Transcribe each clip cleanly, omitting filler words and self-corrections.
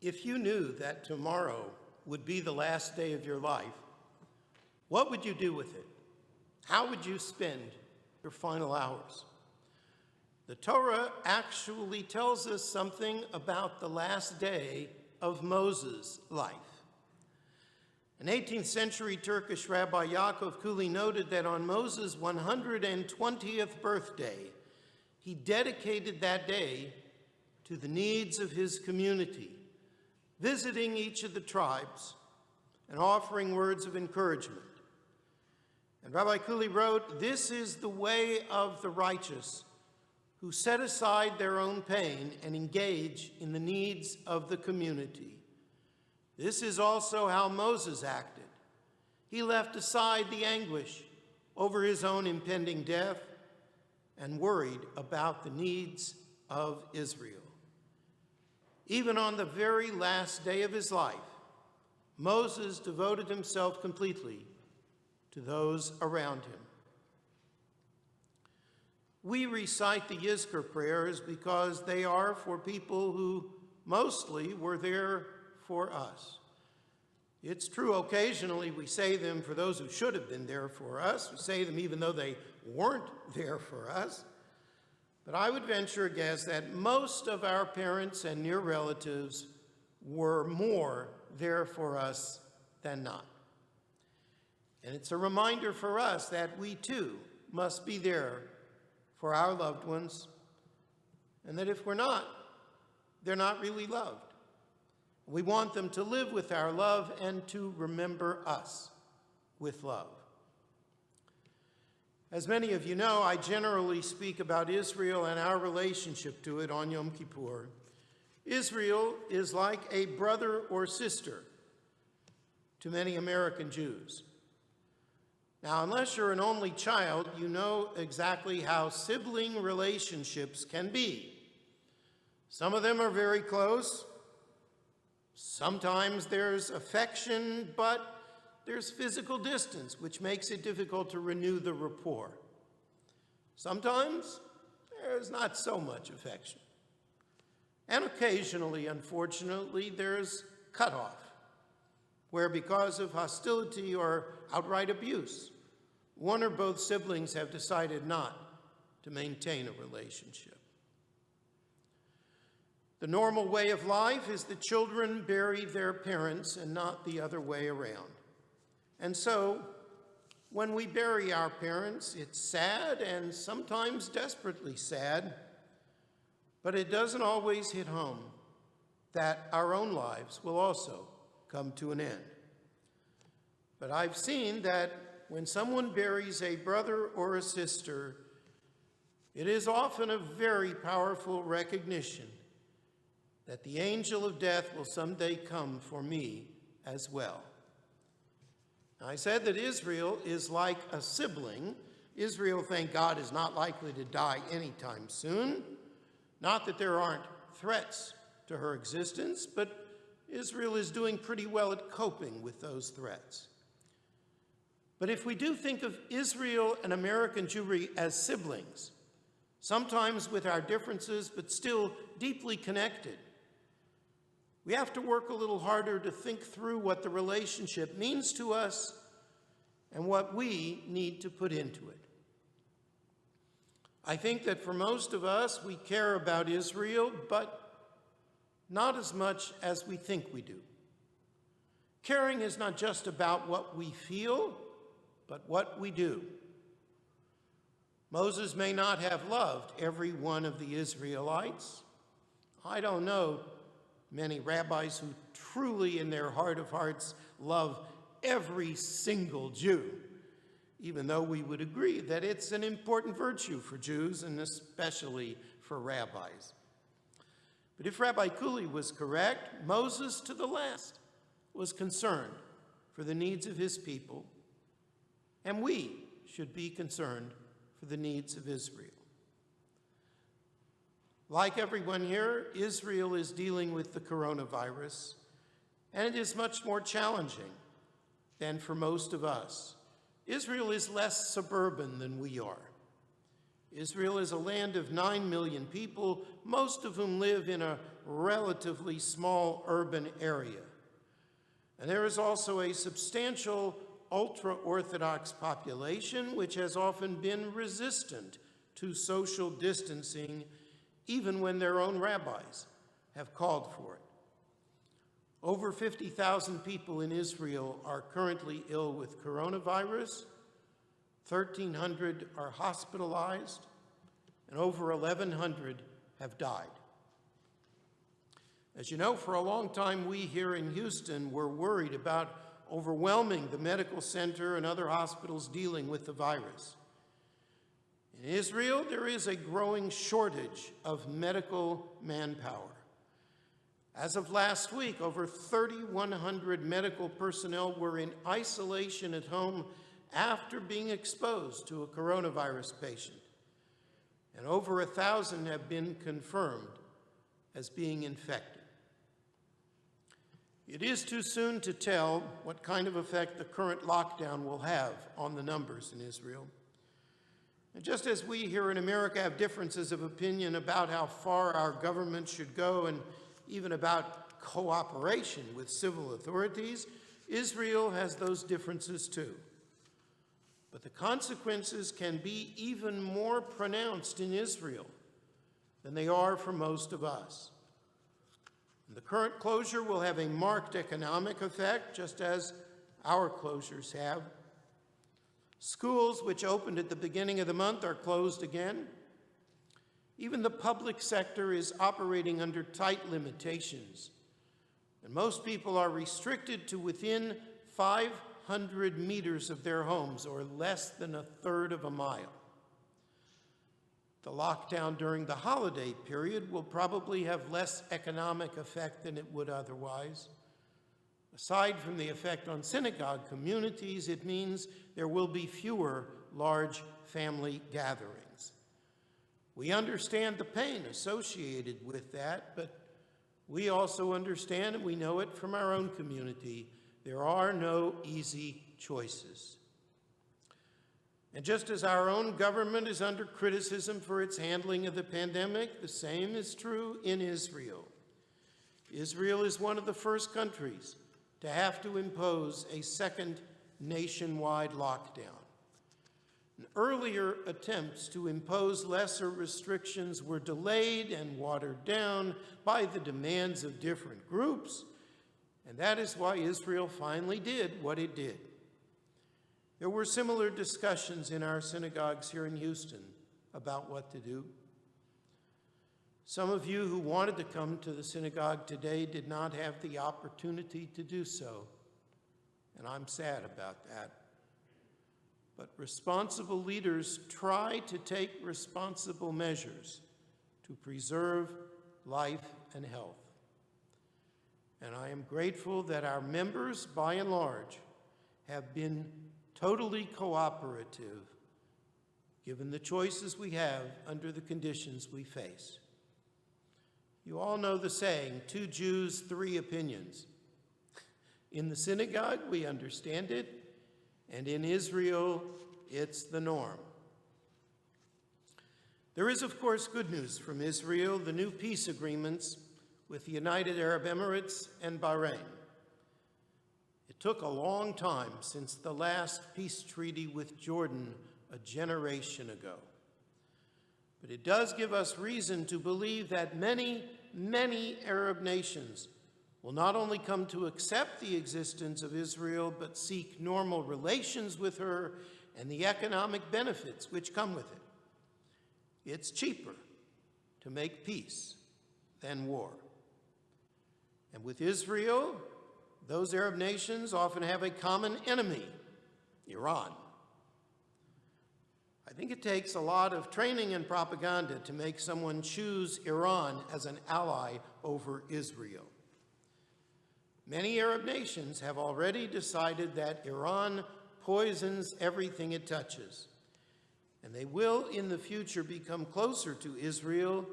If you knew that tomorrow would be the last day of your life, what would you do with it? How would you spend your final hours? The Torah actually tells us something about the last day of Moses' life. An 18th century Turkish Rabbi Yaakov Kuli noted that on Moses' 120th birthday, he dedicated that day to the needs of his community, visiting each of the tribes and offering words of encouragement. And Rabbi Kuli wrote, "This is the way of the righteous, who set aside their own pain and engage in the needs of the community. This is also how Moses acted. He left aside the anguish over his own impending death and worried about the needs of Israel." Even on the very last day of his life, Moses devoted himself completely to those around him. We recite the Iskar Prayers because they are for people who mostly were there for us. It's true, occasionally we say them for those who should have been there for us. We say them even though they weren't there for us. But I would venture a guess that most of our parents and near relatives were more there for us than not. And it's a reminder for us that we too must be there for our loved ones, and that if we're not, they're not really loved. We want them to live with our love and to remember us with love. As many of you know, I generally speak about Israel and our relationship to it on Yom Kippur. Israel is like a brother or sister to many American Jews. Now, unless you're an only child, you know exactly how sibling relationships can be. Some of them are very close. Sometimes there's affection, but there's physical distance, which makes it difficult to renew the rapport. Sometimes there's not so much affection. And occasionally, unfortunately, there's cutoff, where because of hostility or outright abuse, one or both siblings have decided not to maintain a relationship. The normal way of life is that children bury their parents and not the other way around. And so, when we bury our parents, it's sad and sometimes desperately sad, but it doesn't always hit home that our own lives will also come to an end. But I've seen that when someone buries a brother or a sister, it is often a very powerful recognition that the angel of death will someday come for me as well. I said that Israel is like a sibling. Israel, thank God, is not likely to die anytime soon. Not that there aren't threats to her existence, but Israel is doing pretty well at coping with those threats. But if we do think of Israel and American Jewry as siblings, sometimes with our differences, but still deeply connected, we have to work a little harder to think through what the relationship means to us and what we need to put into it. I think that for most of us, we care about Israel, but not as much as we think we do. Caring is not just about what we feel, but what we do. Moses may not have loved every one of the Israelites. I don't know many rabbis who truly in their heart of hearts love every single Jew, even though we would agree that it's an important virtue for Jews and especially for rabbis. But if Rabbi Kuli was correct, Moses to the last was concerned for the needs of his people, and we should be concerned for the needs of Israel. Like everyone here, Israel is dealing with the coronavirus, and it is much more challenging than for most of us. Israel is less suburban than we are. Israel is a land of 9 million people, most of whom live in a relatively small urban area. And there is also a substantial ultra-Orthodox population which has often been resistant to social distancing, even when their own rabbis have called for it. Over 50,000 people in Israel are currently ill with coronavirus, 1,300 are hospitalized, and over 1,100 have died. As you know, for a long time, we here in Houston were worried about overwhelming the medical center and other hospitals dealing with the virus. In Israel, there is a growing shortage of medical manpower. As of last week, over 3,100 medical personnel were in isolation at home after being exposed to a coronavirus patient, and over 1,000 have been confirmed as being infected. It is too soon to tell what kind of effect the current lockdown will have on the numbers in Israel. And just as we here in America have differences of opinion about how far our government should go and even about cooperation with civil authorities, Israel has those differences too. But the consequences can be even more pronounced in Israel than they are for most of us. And the current closure will have a marked economic effect, just as our closures have. Schools, which opened at the beginning of the month, are closed again. Even the public sector is operating under tight limitations, and most people are restricted to within 500 meters of their homes, or less than a third of a mile. The lockdown during the holiday period will probably have less economic effect than it would otherwise. Aside from the effect on synagogue communities, it means there will be fewer large family gatherings. We understand the pain associated with that, but we also understand, and we know it from our own community, there are no easy choices. And just as our own government is under criticism for its handling of the pandemic, the same is true in Israel. Israel is one of the first countries to have to impose a second nationwide lockdown. And earlier attempts to impose lesser restrictions were delayed and watered down by the demands of different groups, and that is why Israel finally did what it did. There were similar discussions in our synagogues here in Houston about what to do. Some of you who wanted to come to the synagogue today did not have the opportunity to do so, and I'm sad about that. But responsible leaders try to take responsible measures to preserve life and health. And I am grateful that our members, by and large, have been totally cooperative, given the choices we have under the conditions we face. You all know the saying, 2 Jews, 3 opinions. In the synagogue, we understand it, and in Israel, it's the norm. There is, of course, good news from Israel, the new peace agreements with the United Arab Emirates and Bahrain. It took a long time since the last peace treaty with Jordan a generation ago. But it does give us reason to believe that many, many Arab nations will not only come to accept the existence of Israel, but seek normal relations with her and the economic benefits which come with it. It's cheaper to make peace than war. And with Israel, those Arab nations often have a common enemy, Iran. I think it takes a lot of training and propaganda to make someone choose Iran as an ally over Israel. Many Arab nations have already decided that Iran poisons everything it touches, and they will in the future become closer to Israel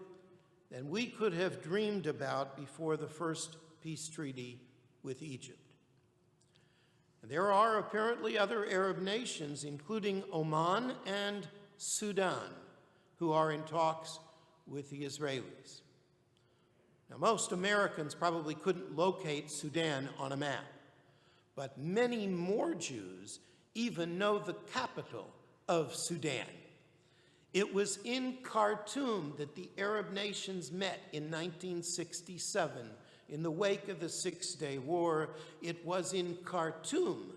than we could have dreamed about before the first peace treaty with Egypt. And there are apparently other Arab nations, including Oman and Sudan, who are in talks with the Israelis. most Americans probably couldn't locate Sudan on a map, but many more Jews even know the capital of Sudan. It was in Khartoum that the Arab nations met in 1967 in the wake of the Six-Day War. It was in Khartoum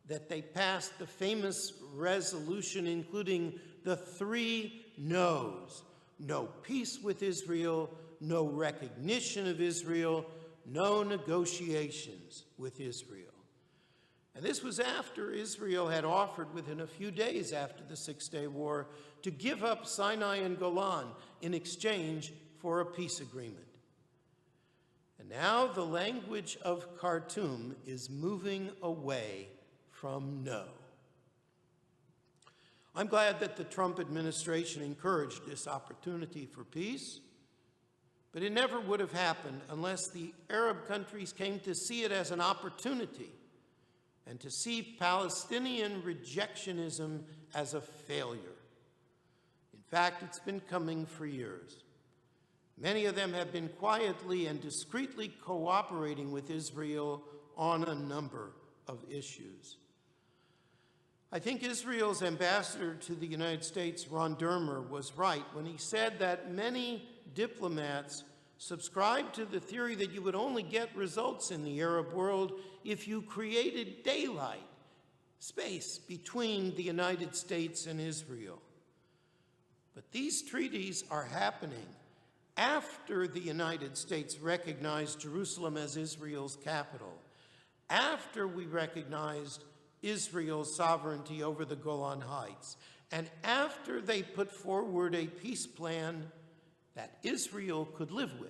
that they passed the famous resolution including the 3 no's: no peace with Israel, no recognition of Israel, no negotiations with Israel. And this was after Israel had offered, within a few days after the Six-Day War, to give up Sinai and Golan in exchange for a peace agreement. And now the language of Khartoum is moving away from no. I'm glad that the Trump administration encouraged this opportunity for peace, but it never would have happened unless the Arab countries came to see it as an opportunity and to see Palestinian rejectionism as a failure. In fact, it's been coming for years. Many of them have been quietly and discreetly cooperating with Israel on a number of issues. I think Israel's ambassador to the United States, Ron Dermer, was right when he said that many diplomats subscribe to the theory that you would only get results in the Arab world if you created daylight, space between the United States and Israel. But these treaties are happening after the United States recognized Jerusalem as Israel's capital, after we recognized Israel's sovereignty over the Golan Heights, and after they put forward a peace plan that Israel could live with.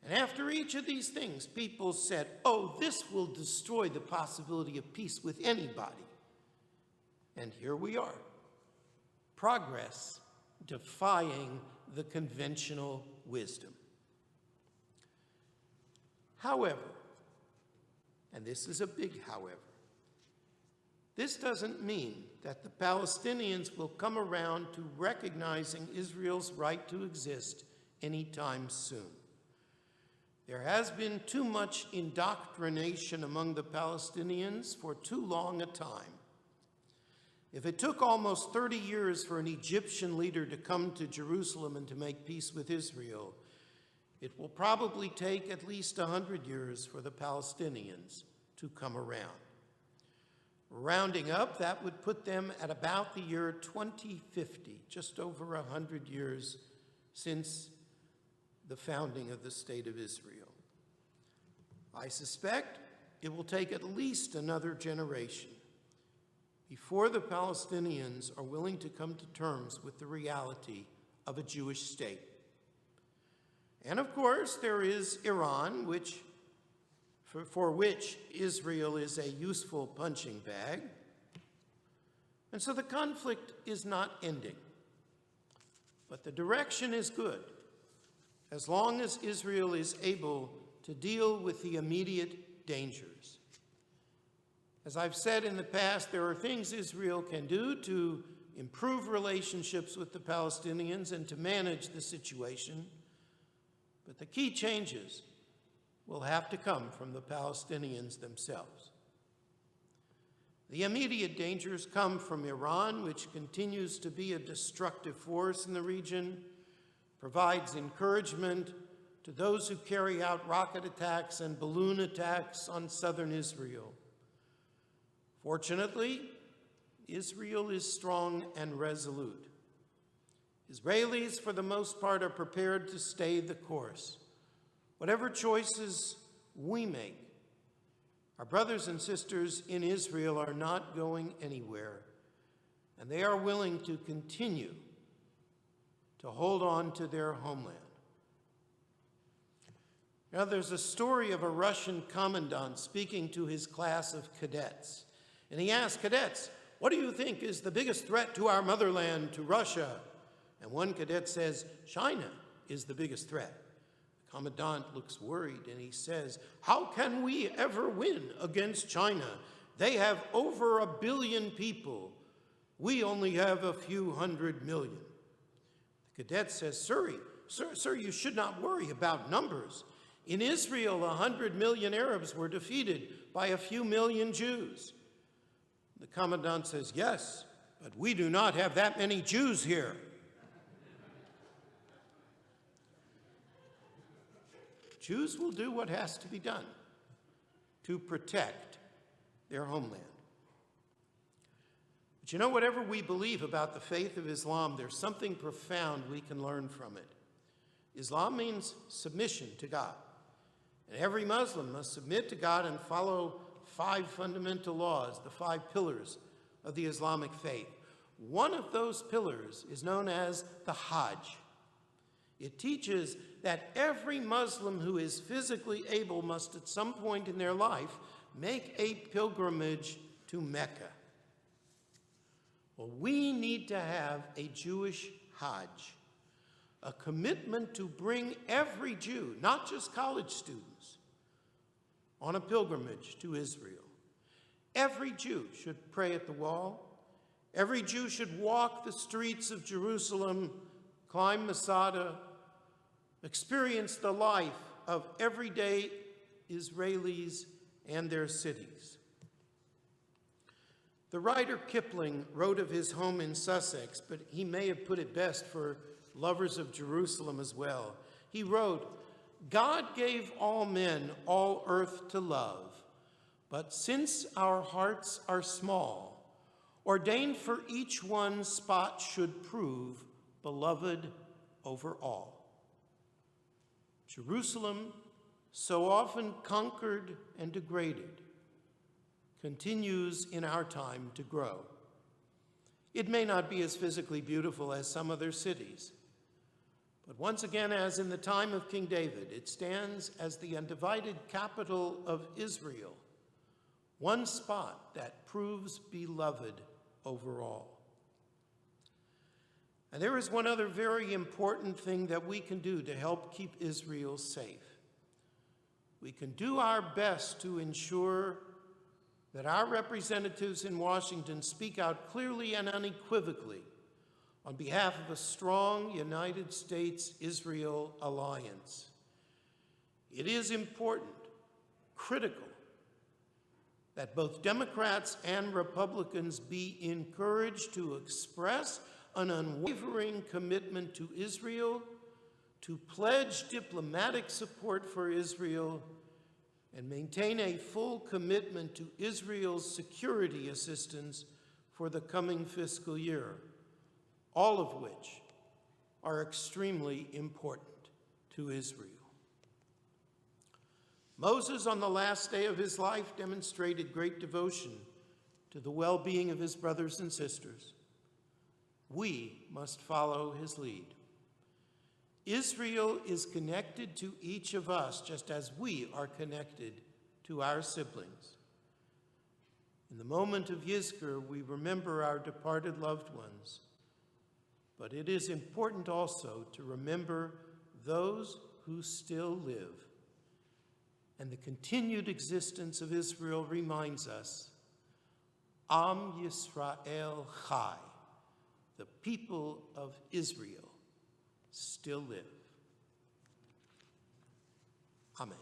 And after each of these things, people said, oh, this will destroy the possibility of peace with anybody. And here we are, progress defying the conventional wisdom. However, and this is a big however, this doesn't mean that the Palestinians will come around to recognizing Israel's right to exist anytime soon. There has been too much indoctrination among the Palestinians for too long a time. If it took almost 30 years for an Egyptian leader to come to Jerusalem and to make peace with Israel, it will probably take at least 100 years for the Palestinians to come around. Rounding up, that would put them at about the year 2050, just over 100 years since the founding of the State of Israel. I suspect it will take at least another generation before the Palestinians are willing to come to terms with the reality of a Jewish state. And of course, there is Iran, for which Israel is a useful punching bag. And so the conflict is not ending. But the direction is good, as long as Israel is able to deal with the immediate dangers. As I've said in the past, there are things Israel can do to improve relationships with the Palestinians and to manage the situation. But the key changes will have to come from the Palestinians themselves. The immediate dangers come from Iran, which continues to be a destructive force in the region, provides encouragement to those who carry out rocket attacks and balloon attacks on southern Israel. Fortunately, Israel is strong and resolute. Israelis, for the most part, are prepared to stay the course. Whatever choices we make, our brothers and sisters in Israel are not going anywhere, and they are willing to continue to hold on to their homeland. Now, there's a story of a Russian commandant speaking to his class of cadets. And he asked, cadets, what do you think is the biggest threat to our motherland, to Russia? And one cadet says, China is the biggest threat. The commandant looks worried and he says, how can we ever win against China? They have over 1 billion people. We only have a few 100 million. The cadet says, Sir, you should not worry about numbers. In Israel, 100 million Arabs were defeated by a few million Jews. The commandant says, yes, but we do not have that many Jews here. Jews will do what has to be done to protect their homeland. But you know, whatever we believe about the faith of Islam, there's something profound we can learn from it. Islam means submission to God. And every Muslim must submit to God and follow 5 fundamental laws, the 5 pillars of the Islamic faith. One of those pillars is known as the Hajj. It teaches that every Muslim who is physically able must at some point in their life make a pilgrimage to Mecca. Well, we need to have a Jewish Hajj, a commitment to bring every Jew, not just college students, on a pilgrimage to Israel. Every Jew should pray at the wall. Every Jew should walk the streets of Jerusalem, climb Masada, experience the life of everyday Israelis and their cities. The writer Kipling wrote of his home in Sussex, but he may have put it best for lovers of Jerusalem as well. He wrote, God gave all men all earth to love, but since our hearts are small, ordained for each one spot should prove beloved over all. Jerusalem, so often conquered and degraded, continues in our time to grow. It may not be as physically beautiful as some other cities, but once again, as in the time of King David, it stands as the undivided capital of Israel, one spot that proves beloved over all. And there is one other very important thing that we can do to help keep Israel safe. We can do our best to ensure that our representatives in Washington speak out clearly and unequivocally on behalf of a strong United States-Israel alliance. It is important, critical, that both Democrats and Republicans be encouraged to express an unwavering commitment to Israel, to pledge diplomatic support for Israel, and maintain a full commitment to Israel's security assistance for the coming fiscal year, all of which are extremely important to Israel. Moses, on the last day of his life, demonstrated great devotion to the well-being of his brothers and sisters. We must follow his lead. Israel is connected to each of us just as we are connected to our siblings. In the moment of Iskar, we remember our departed loved ones, but it is important also to remember those who still live. And the continued existence of Israel reminds us, Am Yisrael Chai, the people of Israel still live. Amen.